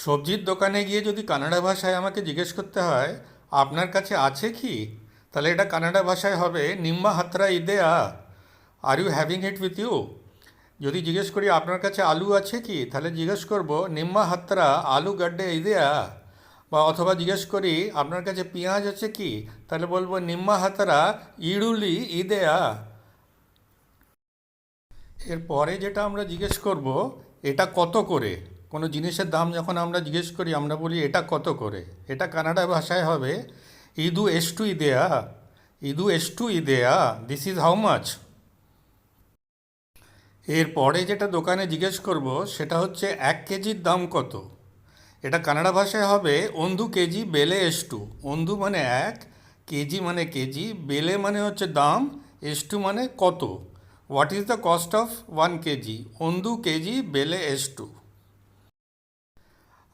সবজির দোকানে গিয়ে যদি কানাডা ভাষায় আমাকে জিজ্ঞেস করতে হয় আপনার কাছে আছে কি, তাহলে এটা কানাডা ভাষায় হবে নিম্মা হাতরা ইদেয়া, are you having it with you. যদি জিজ্ঞেস করি আপনার কাছে আলু আছে কি, তাহলে জিজ্ঞেস করব নিম্মা হাতরা আলু গাড্ডে ইদেয়া। বা অথবা জিজ্ঞেস করি আপনার কাছে পেঁয়াজ আছে কি, তাহলে বলবো নিম্মা হাতরা ইড়ুলি ইদেয়া। এরপরে যেটা আমরা জিজ্ঞেস করব, এটা কত করে। কোনো জিনিসের দাম যখন আমরা জিজ্ঞেস করি আমরা বলি এটা কত করে। এটা কানাডা ভাষায় হবে ইদু এস্টু ইদেয়া, ইদু এস্টু ইদেয়া, দিস ইজ হাউ মাচ। এরপরে যেটা দোকানে জিজ্ঞেস করব সেটা হচ্ছে 1 কেজির দাম কত। এটা কানাডা ভাষায় হবে অন্ধু কেজি বেলে এস্টু। অন্ধু মানে এক, কেজি মানে কেজি, বেলে মানে হচ্ছে দাম, এস্টু মানে কত। What is the cost of 1 KG? অন্ধু কেজি বেলে এস্টু।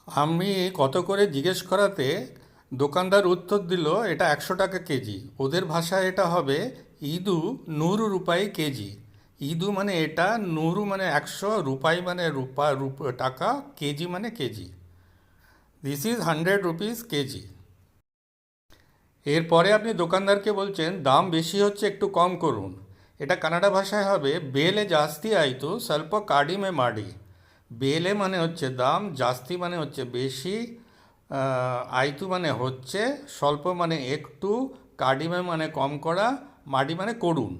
আমি কত করে জিজ্ঞেস করাতে দোকানদার উত্তর দিল এটা 100 টাকা কেজি। ওদের ভাষায় এটা হবে ইদু নুরু রুপাই কেজি। ইদু মানে এটা, নুরু মানে 100, রুপাই মানে টাকা, কেজি মানে KG. This is 100 rupees KG. এরপরে আপনি দোকানদারকে বলছেন দাম বেশি হচ্ছে একটু কম করুন। এটা কানাডা ভাষায় হবে বেলে জাস্তি আইতু স্বল্প কাডিমে মাডি। বেলে মানে হচ্ছে দাম, জাস্তি মানে হচ্ছে বেশি, আইতু মানে হচ্ছে, স্বল্প মানে একটু, কাডিমে মানে কম করা, মাডি মানে করুন।